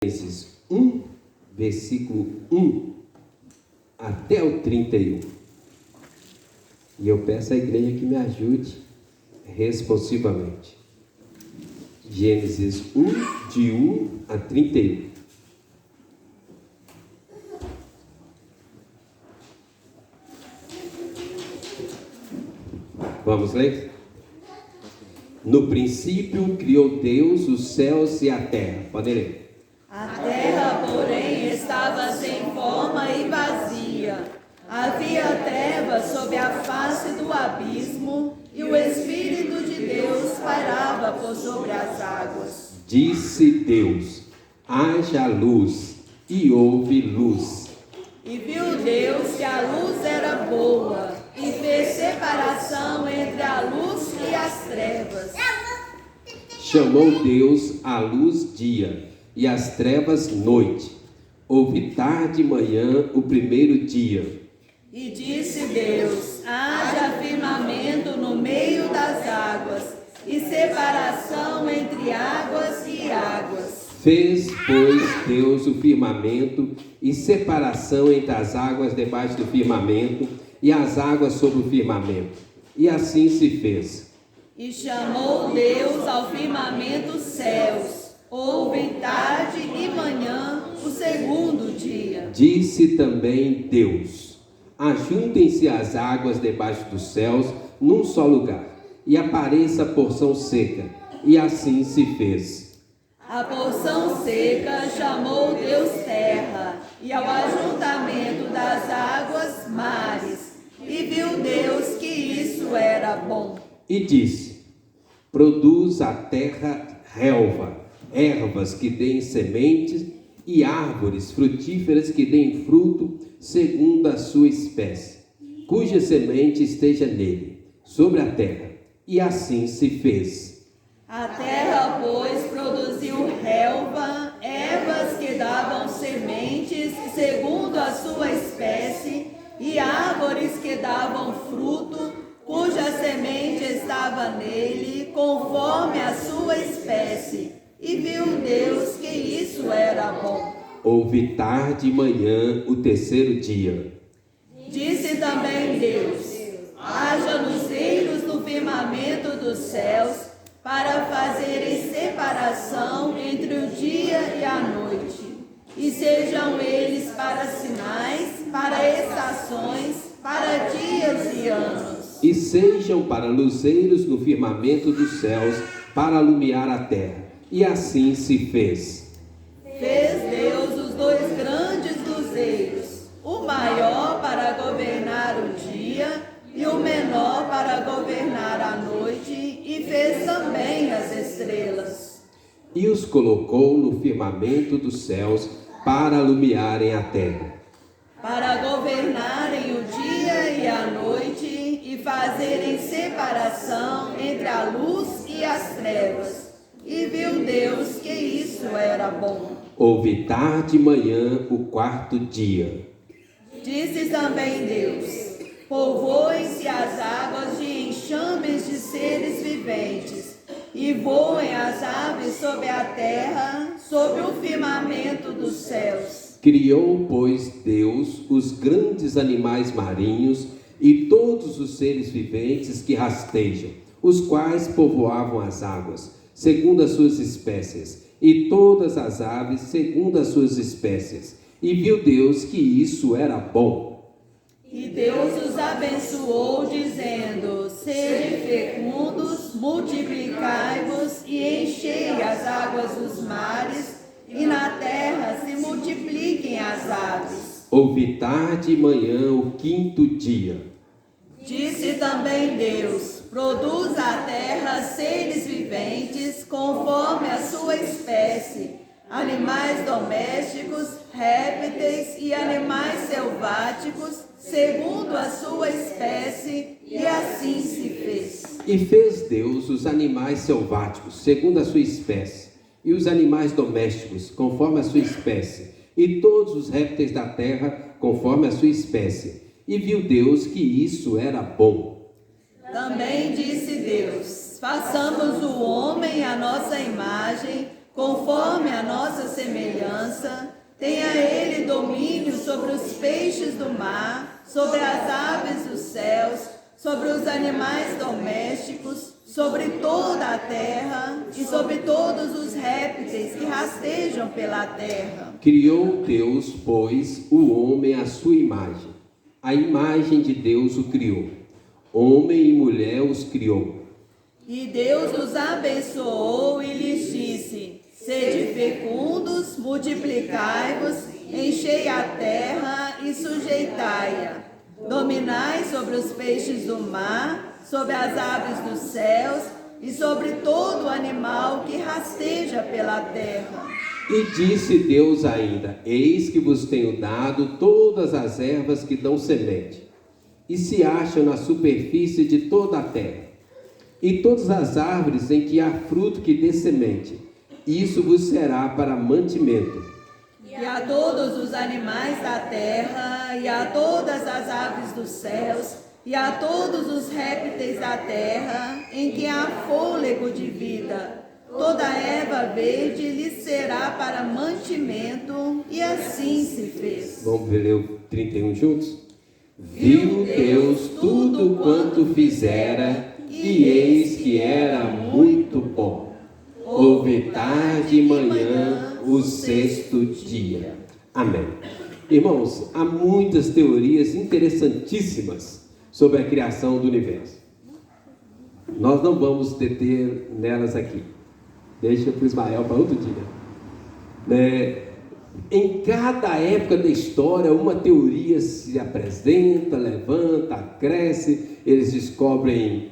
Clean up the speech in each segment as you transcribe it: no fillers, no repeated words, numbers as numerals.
Gênesis 1, versículo 1 até o 31. E eu peço à igreja que me ajude responsivamente. Gênesis 1, de 1 a 31. Vamos ler? No princípio criou Deus os céus e a terra. Podem ler. A terra, porém, estava sem forma e vazia. Havia trevas sobre a face do abismo, e o Espírito de Deus pairava por sobre as águas. Disse Deus: haja luz, e houve luz. E viu Deus que a luz era boa, e fez separação entre a luz e as trevas. Chamou Deus a luz dia, e as trevas noite. Houve tarde e manhã o primeiro dia. E disse Deus: haja firmamento no meio das águas, e separação entre águas e águas. Fez, pois, Deus o firmamento e separação entre as águas debaixo do firmamento e as águas sobre o firmamento. E assim se fez. E chamou Deus ao firmamento céus. Houve tarde e manhã o segundo dia. Disse também Deus: ajuntem-se as águas debaixo dos céus num só lugar, e apareça a porção seca. E assim se fez. A porção seca chamou Deus terra, e ao ajuntamento das águas mares. E viu Deus que isso era bom. E disse: produz a terra relva, ervas que deem sementes e árvores frutíferas que deem fruto segundo a sua espécie, cuja semente esteja nele, sobre a terra. E assim se fez. A terra, pois, produziu relva, ervas que davam sementes segundo a sua espécie, e árvores que davam fruto, cuja semente estava nele, conforme a sua espécie. E viu Deus que isso era bom. Houve tarde e manhã o terceiro dia. Disse também Deus: haja luzeiros no firmamento dos céus, para fazerem separação entre o dia e a noite. E sejam eles para sinais, para estações, para dias e anos. E sejam para luzeiros no firmamento dos céus, para alumiar a terra. E assim se fez. Fez Deus os dois grandes luzeiros, o maior para governar o dia e o menor para governar a noite, e fez também as estrelas. E os colocou no firmamento dos céus para alumiarem a terra, para governarem o dia e a noite, e fazerem separação entre a luz e as trevas. E viu Deus que isso era bom. Houve tarde e manhã o quarto dia. Disse também Deus: povoem-se as águas de enxames de seres viventes, e voem as aves sobre a terra, sobre o firmamento dos céus. Criou, pois, Deus os grandes animais marinhos e todos os seres viventes que rastejam, os quais povoavam as águas, segundo as suas espécies, e todas as aves segundo as suas espécies. E viu Deus que isso era bom. E Deus os abençoou, dizendo: sede fecundos, multiplicai-vos e enchei as águas dos mares, e na terra se multipliquem as aves. Houve tarde e manhã o quinto dia. Disse também Deus: produz a terra seres viventes, conforme a sua espécie, animais domésticos, répteis e animais selváticos, segundo a sua espécie, e assim se fez. E fez Deus os animais selváticos, segundo a sua espécie, e os animais domésticos, conforme a sua espécie, e todos os répteis da terra, conforme a sua espécie. E viu Deus que isso era bom. Também disse Deus: façamos o homem à nossa imagem, conforme a nossa semelhança. Tenha ele domínio sobre os peixes do mar, sobre as aves dos céus, sobre os animais domésticos, sobre toda a terra e sobre todos os répteis que rastejam pela terra. Criou Deus, pois, o homem à sua imagem. A imagem de Deus o criou. Homem e mulher os criou. E Deus os abençoou e lhes disse: sede fecundos, multiplicai-vos, enchei a terra e sujeitai-a. Dominai sobre os peixes do mar, sobre as aves dos céus e sobre todo animal que rasteja pela terra. E disse Deus ainda: eis que vos tenho dado todas as ervas que dão semente, e se acham na superfície de toda a terra, e todas as árvores em que há fruto que dê semente, isso vos será para mantimento. E a todos os animais da terra, e a todas as aves dos céus, e a todos os répteis da terra, em que há fôlego de vida, toda erva verde lhes será para mantimento, e assim se fez. Vamos ler o 31 juntos? Viu Deus tudo quanto fizera, e eis que era muito bom. Houve tarde e manhã o sexto dia. Amém. Irmãos, há muitas teorias interessantíssimas sobre a criação do universo. Nós não vamos deter nelas aqui. Deixa para o Ismael para outro dia. Em cada época da história, uma teoria se apresenta, levanta, cresce, eles descobrem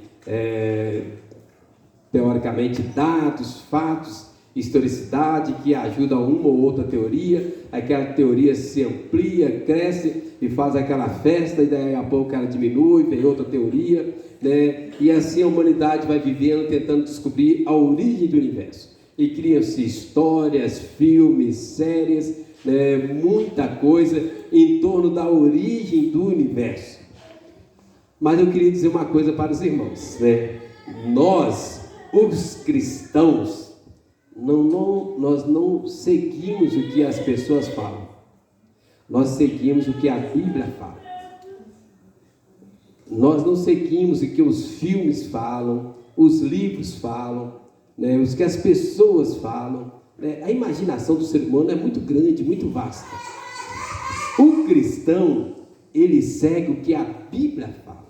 teoricamente dados, fatos, historicidade que ajudam uma ou outra teoria. Aquela teoria se amplia, cresce e faz aquela festa, e daí a pouco ela diminui, vem outra teoria, né? E assim a humanidade vai vivendo, tentando descobrir a origem do universo. E criam-se histórias, filmes, séries, né? Muita coisa em torno da origem do universo. Mas eu queria dizer uma coisa para os irmãos, né? Nós, os cristãos, nós não seguimos o que as pessoas falam. Nós seguimos o que a Bíblia fala. Nós não seguimos o que os filmes falam, os livros falam, né? Os que as pessoas falam, né? A imaginação do ser humano é muito grande, muito vasta. O cristão, ele segue o que a Bíblia fala.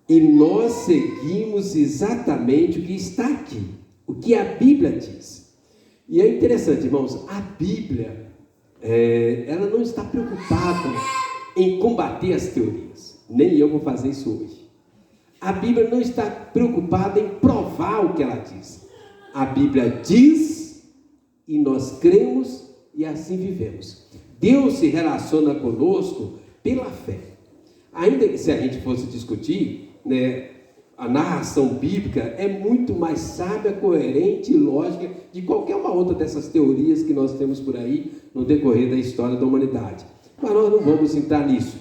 E nós seguimos exatamente o que está aqui, o que a Bíblia diz. E é interessante, irmãos, a Bíblia, ela não está preocupada em combater as teorias. Nem eu vou fazer isso hoje. A Bíblia não está preocupada em provar o que ela diz. A Bíblia diz e nós cremos e assim vivemos. Deus se relaciona conosco pela fé. Ainda que se a gente fosse discutir, né, a narração bíblica é muito mais sábia, coerente e lógica de qualquer uma outra dessas teorias que nós temos por aí no decorrer da história da humanidade. Mas nós não vamos entrar nisso.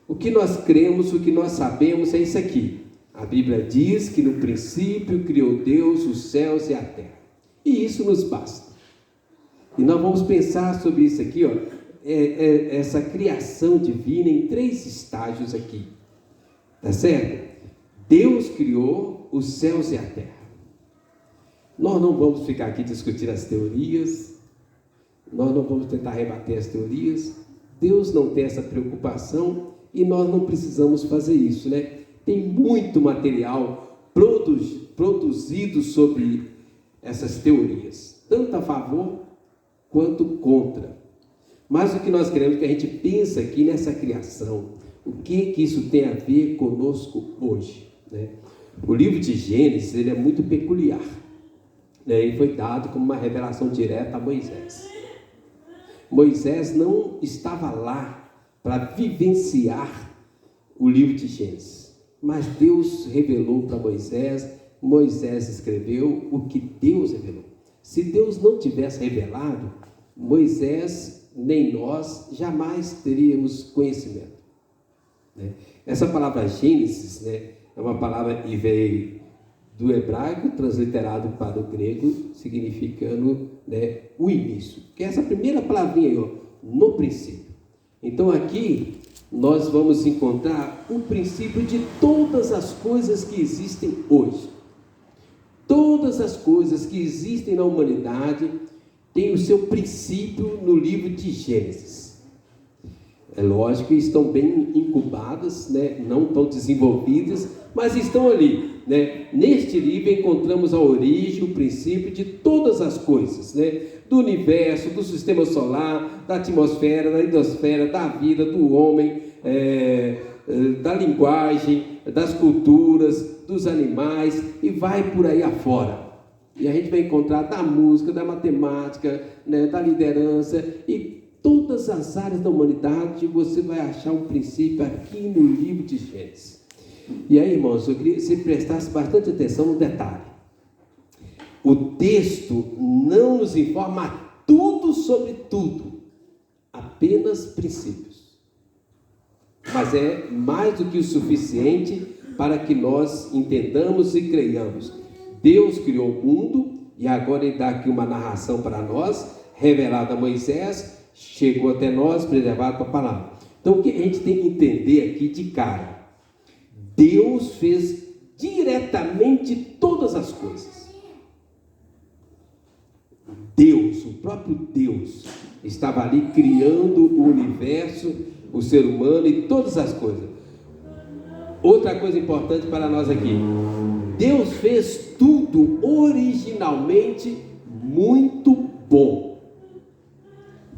O que nós cremos, o que nós sabemos é isso aqui. A Bíblia diz que no princípio criou Deus os céus e a terra. E isso nos basta. E nós vamos pensar sobre isso aqui, ó, essa criação divina em 3 estágios aqui. Tá certo? Deus criou os céus e a terra. Nós não vamos ficar aqui discutir as teorias, nós não vamos tentar rebater as teorias. Deus não tem essa preocupação e nós não precisamos fazer isso, né? Tem muito material produzido sobre essas teorias, tanto a favor quanto contra. Mas o que nós queremos é que a gente pense aqui nessa criação. O que isso tem a ver conosco hoje, né? O livro de Gênesis, ele é muito peculiar, né? E foi dado como uma revelação direta a Moisés. Moisés não estava lá para vivenciar o livro de Gênesis, mas Deus revelou para Moisés, Moisés escreveu o que Deus revelou. Se Deus não tivesse revelado, Moisés nem nós jamais teríamos conhecimento, né? Essa palavra Gênesis, né, é uma palavra que veio do hebraico, transliterado para o grego, significando, né, o início. Que é essa primeira palavrinha aí, ó, no princípio. Então aqui nós vamos encontrar o princípio de todas as coisas que existem hoje. Todas as coisas que existem na humanidade têm o seu princípio no livro de Gênesis. É lógico que estão bem incubadas, né? Não tão desenvolvidas, mas estão ali, né? Neste livro encontramos a origem, o princípio de todas as coisas, né? Do universo, do sistema solar, da atmosfera, da hidrosfera, da vida, do homem, da linguagem, das culturas, dos animais, e vai por aí afora. E a gente vai encontrar da música, da matemática, né, da liderança, e todas as áreas da humanidade você vai achar um princípio aqui no livro de Gênesis. E aí, irmãos, eu queria que você prestasse bastante atenção no detalhe. O texto não nos informa tudo sobre tudo, apenas princípios. Mas é mais do que o suficiente para que nós entendamos e creiamos. Deus criou o mundo e agora Ele dá aqui uma narração para nós, revelada a Moisés, chegou até nós, preservado para a palavra. Então o que a gente tem que entender aqui de cara? Deus fez diretamente todas as coisas. Deus, o próprio Deus, estava ali criando o universo, o ser humano e todas as coisas. Outra coisa importante para nós aqui: Deus fez tudo originalmente muito bom.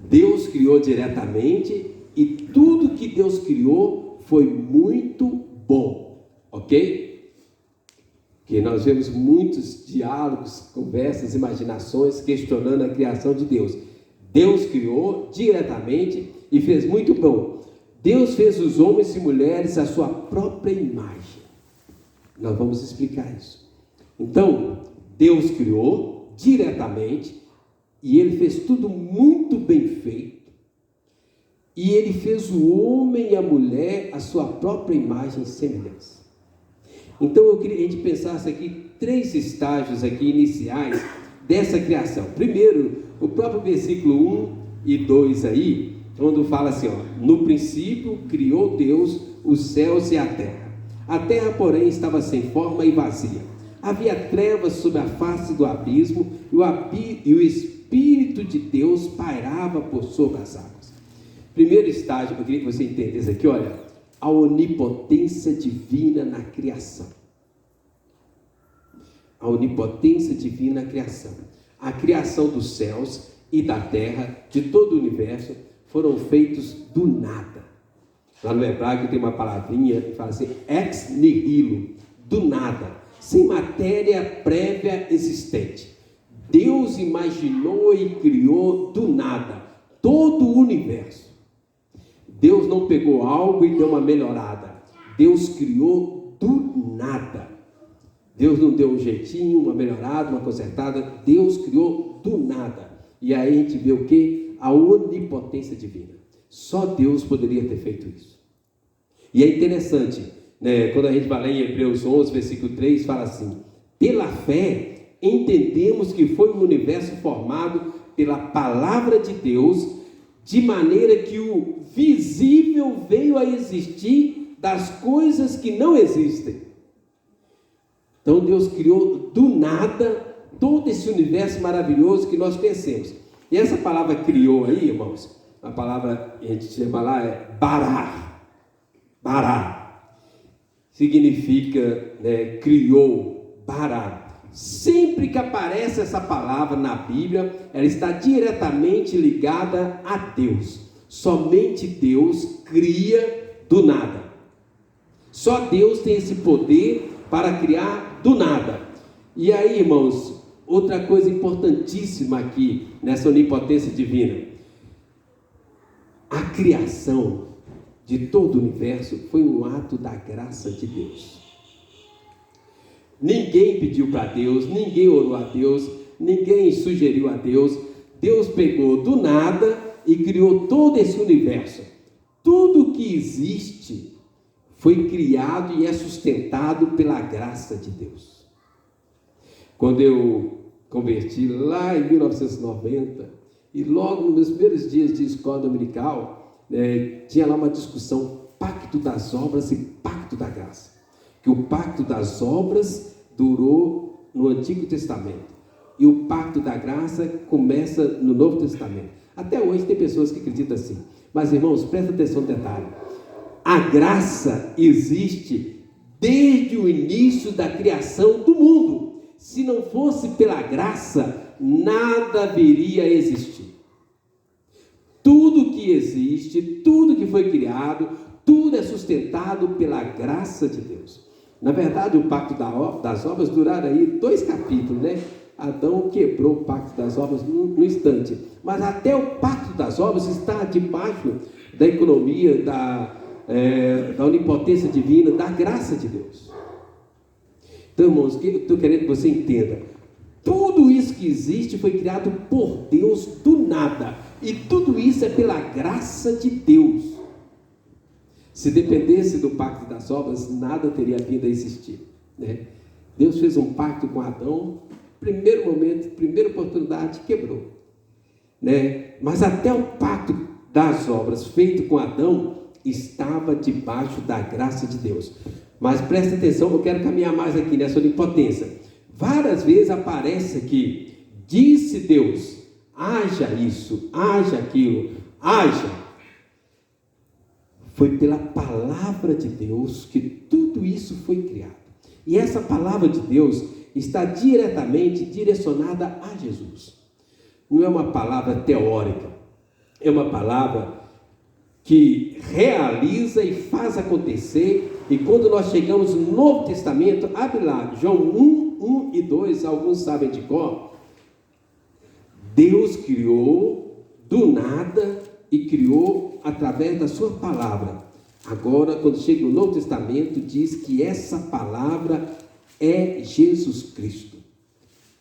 Deus criou diretamente e tudo que Deus criou foi muito bom, ok? Que nós vemos muitos diálogos, conversas, imaginações questionando a criação de Deus. Deus criou diretamente e fez muito bom. Deus fez os homens e mulheres à sua própria imagem. Nós vamos explicar isso. Então, Deus criou diretamente e Ele fez tudo muito bem feito. E Ele fez o homem e a mulher à sua própria imagem e semelhança. Então, eu queria que a gente pensasse aqui 3 estágios aqui iniciais dessa criação. Primeiro, o próprio versículo 1 e 2 aí, quando fala assim, ó, no princípio criou Deus os céus e a terra. A terra, porém, estava sem forma e vazia. Havia trevas sobre a face do abismo e o Espírito de Deus pairava por sobre as águas. Primeiro estágio que eu queria que você entendesse aqui, olha, a onipotência divina na criação. A onipotência divina na criação. A criação dos céus e da terra, de todo o universo, foram feitos do nada. Lá no hebraico tem uma palavrinha que fala assim, ex nihilo, do nada, sem matéria prévia existente. Deus imaginou e criou do nada todo o universo. Deus não pegou algo e deu uma melhorada. Deus criou do nada. Deus não deu um jeitinho, uma melhorada, uma consertada. Deus criou do nada. E aí a gente vê o quê? A onipotência divina. Só Deus poderia ter feito isso. E é interessante, né? Quando a gente vai lá em Hebreus 11, versículo 3, fala assim, pela fé entendemos que foi um universo formado pela palavra de Deus, de maneira que o visível veio a existir das coisas que não existem. Então Deus criou do nada todo esse universo maravilhoso que nós conhecemos. E essa palavra criou aí, irmãos, a palavra que a gente chama lá é bará. Bará. Significa, né, criou, bará. Sempre que aparece essa palavra na Bíblia, ela está diretamente ligada a Deus. Somente Deus cria do nada. Só Deus tem esse poder para criar do nada. E aí, irmãos, outra coisa importantíssima aqui, nessa onipotência divina. A criação de todo o universo foi um ato da graça de Deus. Ninguém pediu para Deus, ninguém orou a Deus, ninguém sugeriu a Deus. Deus pegou do nada e criou todo esse universo. Tudo que existe foi criado e é sustentado pela graça de Deus. quando eu converti lá em 1990, e logo nos meus primeiros dias de escola dominical, tinha lá uma discussão, pacto das obras e pacto da graça. Que o pacto das obras durou no Antigo Testamento, e o pacto da graça começa no Novo Testamento. Até hoje tem pessoas que acreditam assim. Mas, irmãos, presta atenção no detalhe. A graça existe desde o início da criação do mundo. Se não fosse pela graça, nada viria a existir. Tudo que existe, tudo que foi criado, tudo é sustentado pela graça de Deus. Na verdade, o pacto das obras duraram aí 2 capítulos, né? Adão quebrou o pacto das obras no instante. Mas até o pacto das obras está debaixo da economia, da onipotência divina, da graça de Deus. Então, irmãos, o que eu estou querendo que você entenda? Tudo isso que existe foi criado por Deus do nada. E tudo isso é pela graça de Deus. Se dependesse do pacto das obras, nada teria vindo a existir, né? Deus fez um pacto com Adão, primeiro momento, primeira oportunidade, quebrou, né? Mas até o pacto das obras feito com Adão estava debaixo da graça de Deus. Mas presta atenção, eu quero caminhar mais aqui nessa onipotência. Várias vezes aparece aqui, disse Deus, haja isso, haja aquilo, haja. Foi pela palavra de Deus que tudo isso foi criado. E essa palavra de Deus está diretamente direcionada a Jesus. Não é uma palavra teórica, é uma palavra que realiza e faz acontecer. E quando nós chegamos no Novo Testamento, abre lá, João 1 e 2, alguns sabem de cor. Deus criou do nada e criou através da sua palavra. Agora, quando chega no Novo Testamento, diz que essa palavra é Jesus Cristo.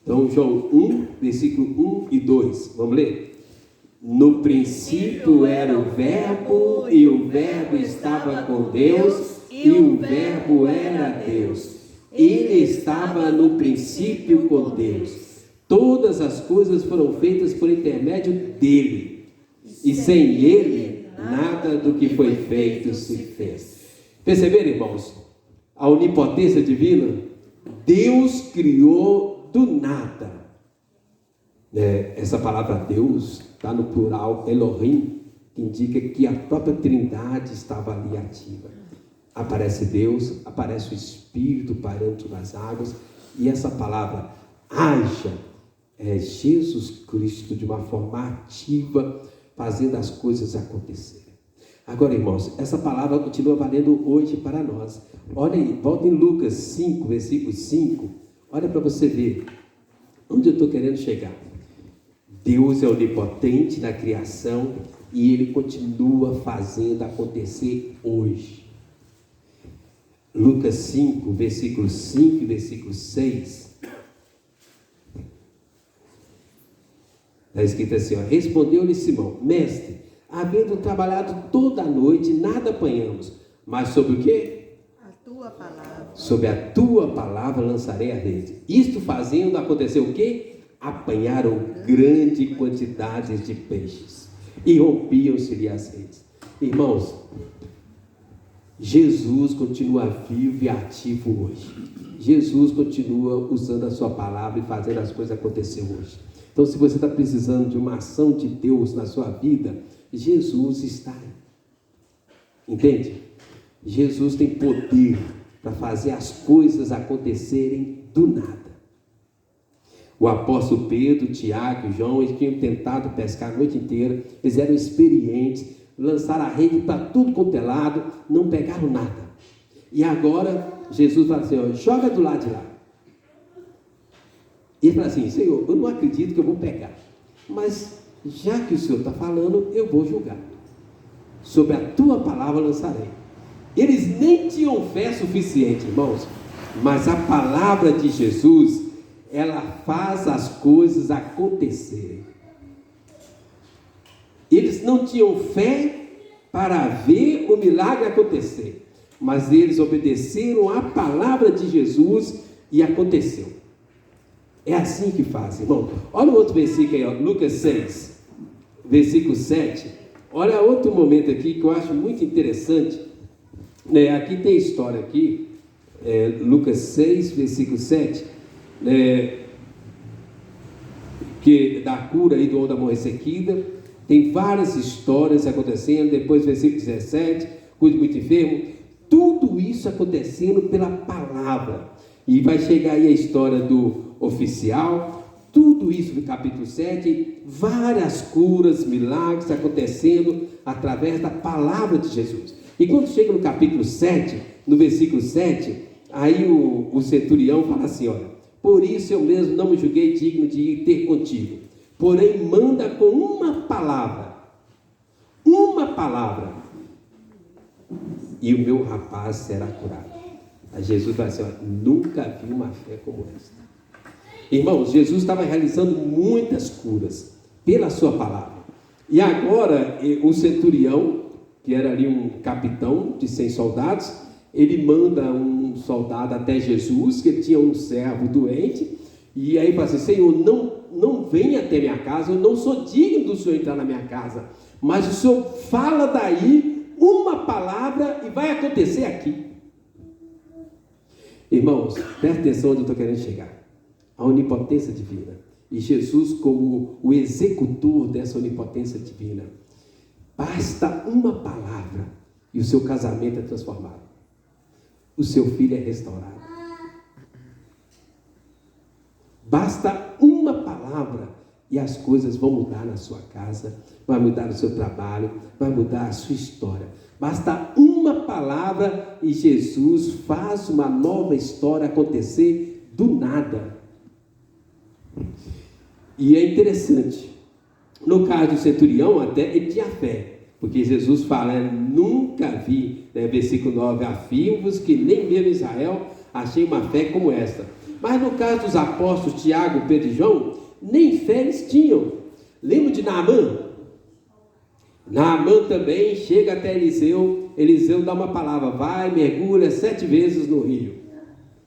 Então, João 1, versículo 1 e 2, vamos ler? No princípio era o Verbo, e o Verbo estava com Deus, e o Verbo era Deus. Ele estava no princípio com Deus. Todas as coisas foram feitas por intermédio dele, e sem ele, nada do que foi feito se fez. Perceberam, irmãos? A onipotência divina? Deus criou do nada. Essa palavra Deus está no plural Elohim, que indica que a própria Trindade estava ali ativa. Aparece Deus, aparece o Espírito pairando sobre as águas, e essa palavra haja é Jesus Cristo de uma forma ativa, fazendo as coisas acontecerem. Agora, irmãos, essa palavra continua valendo hoje para nós. Olha aí, volta em Lucas 5, versículo 5. Olha para você ver onde eu estou querendo chegar. Deus é onipotente na criação e Ele continua fazendo acontecer hoje. Lucas 5, versículo 5 e versículo 6. Está escrito assim, ó, respondeu-lhe Simão, mestre, havendo trabalhado toda a noite, nada apanhamos, mas sobre o quê? A tua palavra. Sobre a tua palavra lançarei a rede. Isto fazendo, aconteceu o quê? Apanharam grande quantidade de peixes e rompiam-se-lhe as redes. Irmãos, Jesus continua vivo e ativo hoje. Jesus continua usando a sua palavra e fazendo as coisas acontecer hoje. Então, se você está precisando de uma ação de Deus na sua vida, Jesus está aí. Entende? Jesus tem poder para fazer as coisas acontecerem do nada. O apóstolo Pedro, Tiago e João, eles tinham tentado pescar a noite inteira, eles eram experientes, lançaram a rede para tudo quanto é lado, não pegaram nada. E agora, Jesus fala assim, ó, joga do lado de lá. E ele fala assim, Senhor, eu não acredito que eu vou pegar, mas já que o Senhor está falando, eu vou julgar. Sobre a tua palavra lançarei. Eles nem tinham fé suficiente, irmãos, mas a palavra de Jesus, ela faz as coisas acontecerem. Eles não tinham fé para ver o milagre acontecer, mas eles obedeceram à palavra de Jesus e aconteceu. É assim que faz, irmão. Olha o outro versículo aí, ó, Lucas 6, versículo 7. Olha outro momento aqui que eu acho muito interessante. Aqui tem história aqui, Lucas 6, versículo 7, que da cura aí do homem da mão ressequida. Tem várias histórias acontecendo. Depois, versículo 17, cuide muito enfermo. Tudo isso acontecendo pela palavra. E vai chegar aí a história do oficial. Tudo isso no capítulo 7, várias curas, milagres acontecendo através da palavra de Jesus. E quando chega no capítulo 7, no versículo 7, aí o centurião fala assim, olha, por isso eu mesmo não me julguei digno de ir ter contigo, porém manda com uma palavra, e o meu rapaz será curado. Aí Jesus vai assim, olha, nunca vi uma fé como esta. Irmãos, Jesus estava realizando muitas curas pela sua palavra. E agora o centurião, que era ali um capitão de 100 soldados, ele manda um soldado até Jesus, que ele tinha um servo doente, e aí fala assim, Senhor, não venha até minha casa, eu não sou digno do Senhor entrar na minha casa, mas o Senhor fala daí uma palavra e vai acontecer aqui. Irmãos, presta atenção onde eu estou querendo chegar. A onipotência divina. E Jesus como o executor dessa onipotência divina. Basta uma palavra e o seu casamento é transformado. O seu filho é restaurado. Basta uma palavra e as coisas vão mudar na sua casa, vai mudar no seu trabalho, vai mudar a sua história. Basta uma palavra e Jesus faz uma nova história acontecer do nada. E é interessante, no caso do centurião até ele tinha fé, porque Jesus fala, nunca vi, versículo 9, afirmo-vos que nem mesmo em Israel achei uma fé como esta. Mas no caso dos apóstolos Tiago, Pedro e João, nem fé eles tinham. Lembra de Naamã? Naamã também chega até Eliseu, Eliseu dá uma palavra, vai, mergulha 7 vezes no rio.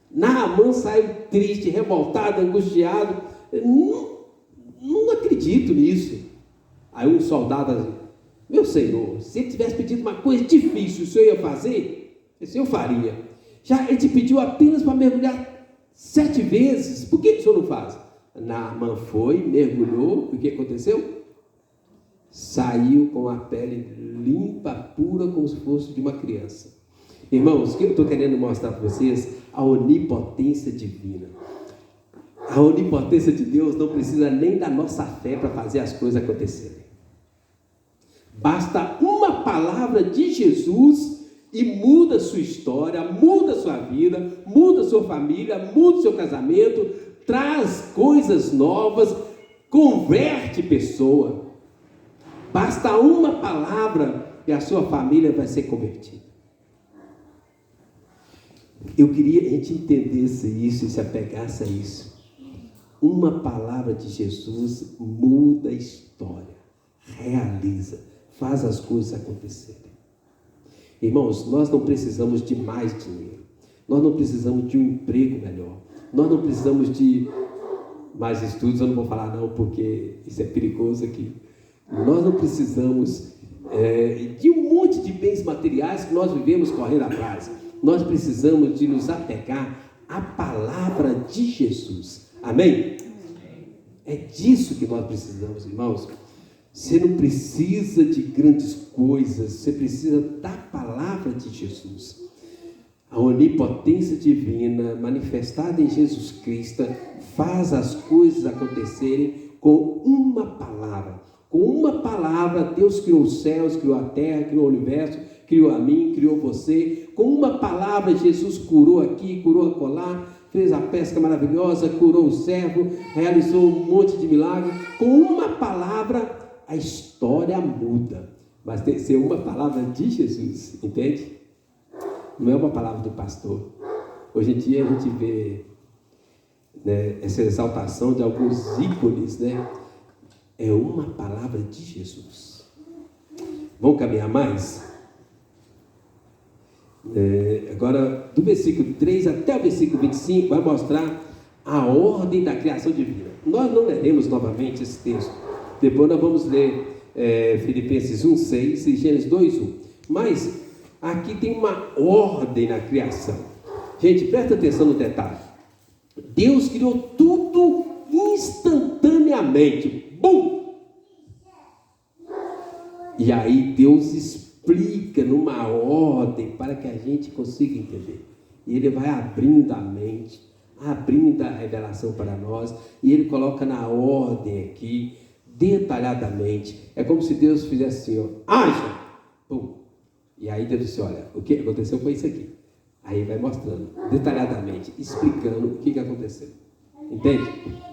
Naamã saiu triste, revoltado, angustiado, não acredito nisso. Aí um soldado assim, meu senhor, se ele tivesse pedido uma coisa difícil, o senhor ia fazer? Esse eu faria. Já ele te pediu apenas para mergulhar 7 vezes, por que o senhor não faz? Naamã foi, mergulhou, o que aconteceu? Saiu com a pele limpa, pura, como se fosse de uma criança. Irmãos, o que eu estou querendo mostrar para vocês? A onipotência divina. A onipotência de Deus não precisa nem da nossa fé para fazer as coisas acontecerem. Basta uma palavra de Jesus e muda a sua história, muda a sua vida, muda a sua família, muda o seu casamento, traz coisas novas, converte pessoa. Basta uma palavra e a sua família vai ser convertida. Eu queria que a gente entendesse isso e se apegasse a isso. Uma palavra de Jesus muda a história, realiza, faz as coisas acontecerem. Irmãos, nós não precisamos de mais dinheiro, nós não precisamos de um emprego melhor, nós não precisamos de mais estudos, eu não vou falar não, porque isso é perigoso aqui. Nós não precisamos de um monte de bens materiais que nós vivemos correndo atrás. Nós precisamos de nos apegar à palavra de Jesus. Amém? É disso que nós precisamos, irmãos. Você não precisa de grandes coisas, você precisa da palavra de Jesus. A onipotência divina manifestada em Jesus Cristo faz as coisas acontecerem com uma palavra. Com uma palavra, Deus criou os céus, criou a terra, criou o universo, criou a mim, criou você. Com uma palavra, Jesus curou aqui, curou acolá, fez a pesca maravilhosa, curou o servo, realizou um monte de milagres. Com uma palavra, a história muda. Mas tem que ser uma palavra de Jesus, entende? Não é uma palavra do pastor. Hoje em dia a gente vê, né, essa exaltação de alguns ícones, né? É uma palavra de Jesus. Vamos caminhar mais? Agora, do versículo 3 até o versículo 25, vai mostrar a ordem da criação divina. Nós não leremos novamente esse texto. Depois nós vamos ler Filipenses 1:6 e Gênesis 2:1. Mas aqui tem uma ordem na criação. Gente, presta atenção no detalhe. Deus criou tudo instantaneamente. Bum! E aí Deus explica numa ordem para que a gente consiga entender. E Ele vai abrindo a mente, abrindo a revelação para nós, e Ele coloca na ordem aqui, detalhadamente. É como se Deus fizesse assim, ó, haja! Pum! E aí Deus disse, olha, o que aconteceu foi isso aqui. Aí vai mostrando, detalhadamente, explicando o que aconteceu. Entende?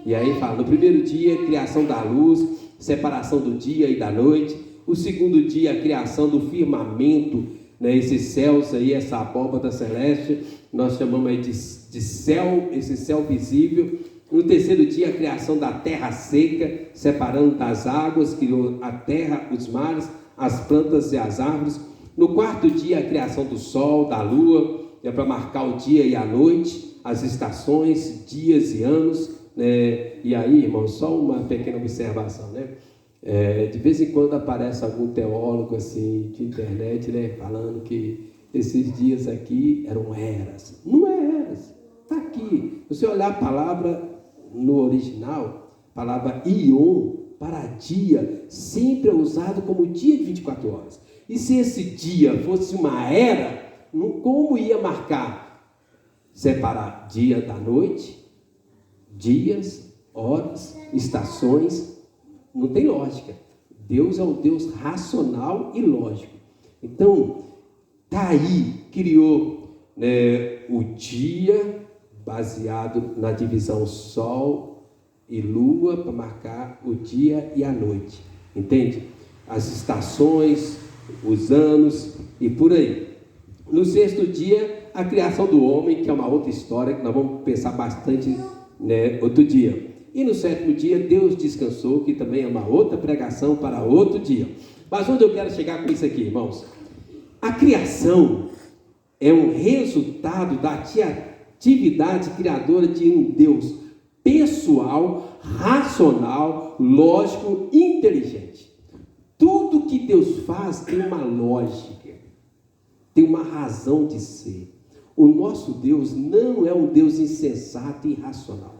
E aí fala, no primeiro dia, criação da luz, separação do dia e da noite. O segundo dia, a criação do firmamento, né, esses céus aí, essa abóbada celeste, nós chamamos aí de céu, esse céu visível. No terceiro dia, a criação da terra seca, separando das águas, criou a terra, os mares, as plantas e as árvores. No quarto dia, a criação do sol, da lua, para marcar o dia e a noite, as estações, dias e anos, né? E aí, irmão, só uma pequena observação, né? De vez em quando aparece algum teólogo assim de internet, né, falando que esses dias aqui eram eras. Não é eras, está aqui. Se você olhar a palavra no original, a palavra ion para dia sempre é usado como dia de 24 horas. E se esse dia fosse uma era, como ia marcar? Separar dia da noite, dias, horas, estações. Não tem lógica. Deus é um Deus racional e lógico. Então, tá aí, criou, né, o dia baseado na divisão sol e lua para marcar o dia e a noite. Entende? As estações, os anos e por aí. No sexto dia, a criação do homem, que é uma outra história que nós vamos pensar bastante, né, outro dia. E no sétimo dia, Deus descansou, que também é uma outra pregação para outro dia. Mas onde eu quero chegar com isso aqui, irmãos? A criação é um resultado da atividade criadora de um Deus pessoal, racional, lógico, inteligente. Tudo que Deus faz tem uma lógica, tem uma razão de ser. O nosso Deus não é um Deus insensato e irracional.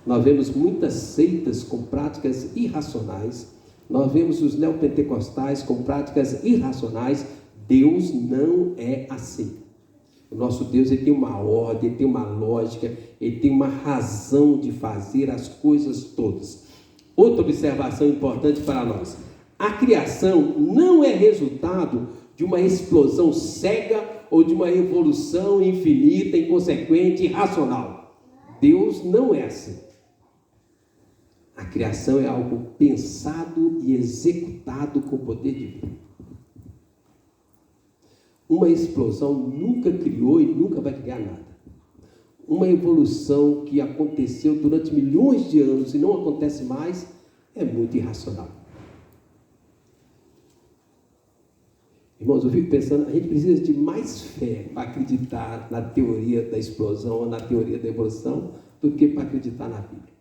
Nós vemos muitas seitas com práticas irracionais, nós vemos os neopentecostais com práticas irracionais. Deus não é assim. O nosso Deus, ele tem uma ordem, ele tem uma lógica, ele tem uma razão de fazer as coisas todas. Outra observação importante para nós: a criação não é resultado de uma explosão cega ou de uma evolução infinita, inconsequente, irracional. Deus não é assim. A criação é algo pensado e executado com poder divino. Uma explosão nunca criou e nunca vai criar nada. Uma evolução que aconteceu durante milhões de anos e não acontece mais é muito irracional. Irmãos, eu fico pensando, a gente precisa de mais fé para acreditar na teoria da explosão ou na teoria da evolução do que para acreditar na Bíblia.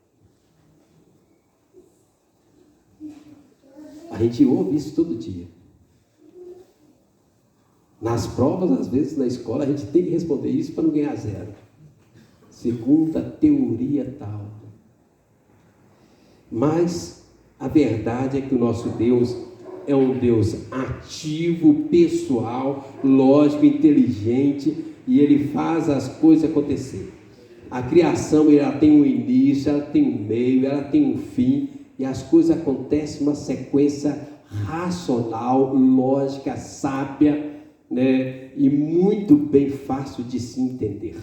A gente ouve isso todo dia. Nas provas, às vezes, na escola, a gente tem que responder isso para não ganhar zero. Segundo a teoria tal. Mas a verdade é que o nosso Deus é um Deus ativo, pessoal, lógico, inteligente, e Ele faz as coisas acontecer. A criação, ela tem um início, ela tem um meio, ela tem um fim, e as coisas acontecem numa sequência racional, lógica, sábia, né? E muito bem fácil de se entender.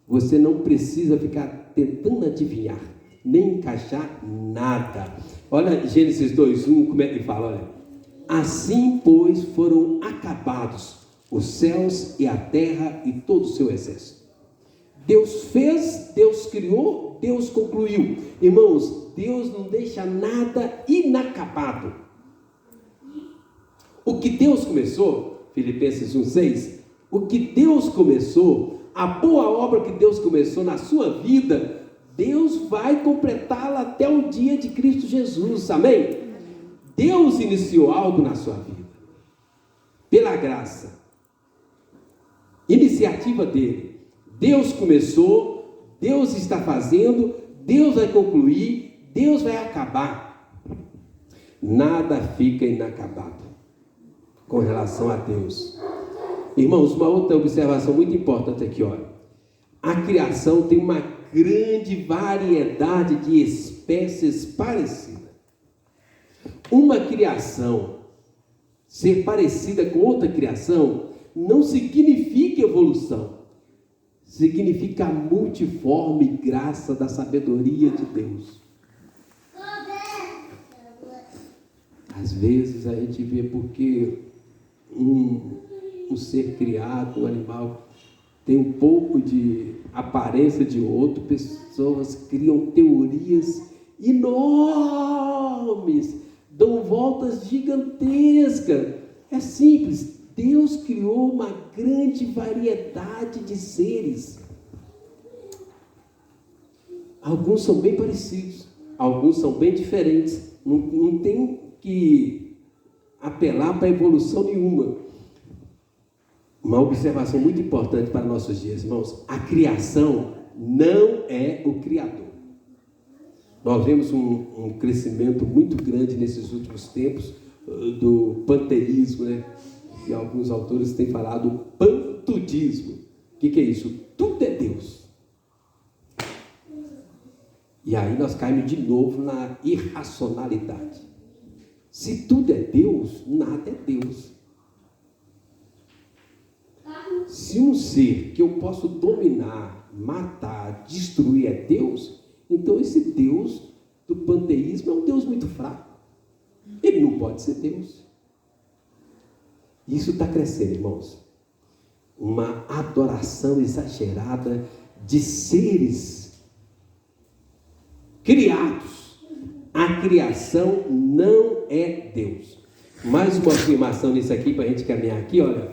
Você não precisa ficar tentando adivinhar, nem encaixar nada. Olha Gênesis 2:1, como é que fala? Olha, assim, pois, foram acabados os céus e a terra e todo o seu exército. Deus fez, Deus criou, Deus concluiu. Irmãos, Deus não deixa nada inacabado. O que Deus começou, Filipenses 1:6, o que Deus começou, a boa obra que Deus começou na sua vida, Deus vai completá-la até o dia de Cristo Jesus, amém? Deus iniciou algo na sua vida, pela graça, iniciativa dele. Deus começou, Deus está fazendo, Deus vai concluir, Deus vai acabar. Nada fica inacabado com relação a Deus. Irmãos, uma outra observação muito importante aqui, olha. A criação tem uma grande variedade de espécies parecidas. Uma criação ser parecida com outra criação não significa evolução. Significa a multiforme graça da sabedoria de Deus. Às vezes a gente vê porque um ser criado, um animal, tem um pouco de aparência de outro, pessoas criam teorias enormes, dão voltas gigantescas. É simples, Deus criou uma grande variedade de seres. Alguns são bem parecidos, alguns são bem diferentes. Não tem que apelar para evolução nenhuma. Uma observação muito importante para nossos dias, irmãos: a criação não é o Criador. Nós vemos um crescimento muito grande nesses últimos tempos do panteísmo, né? E alguns autores têm falado pantudismo. O que é isso? Tudo é Deus. E aí nós caímos de novo na irracionalidade. Se tudo é Deus, nada é Deus. Se um ser que eu posso dominar, matar, destruir é Deus, então esse Deus do panteísmo é um Deus muito fraco. Ele não pode ser Deus. Isso está crescendo, irmãos. Uma adoração exagerada de seres criados. A criação não é Deus. Mais uma afirmação nisso aqui, para a gente caminhar aqui, olha.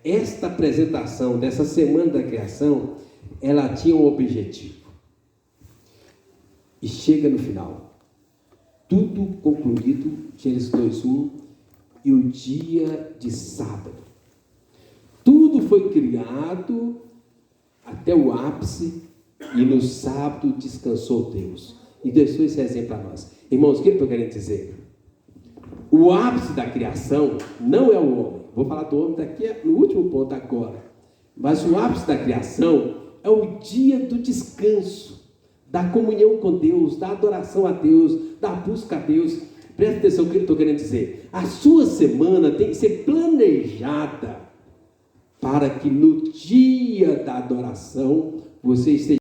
Esta apresentação dessa semana da criação, ela tinha um objetivo. E chega no final. Tudo concluído, Gênesis 2:1, e o dia de sábado. Tudo foi criado até o ápice, e no sábado descansou Deus. E deixou esse exemplo para nós. Irmãos, o que eu estou querendo dizer? O ápice da criação não é o homem. Vou falar do homem daqui no último ponto agora. Mas o ápice da criação é o dia do descanso, da comunhão com Deus, da adoração a Deus, da busca a Deus. Presta atenção no que eu estou querendo dizer. A sua semana tem que ser planejada para que no dia da adoração você esteja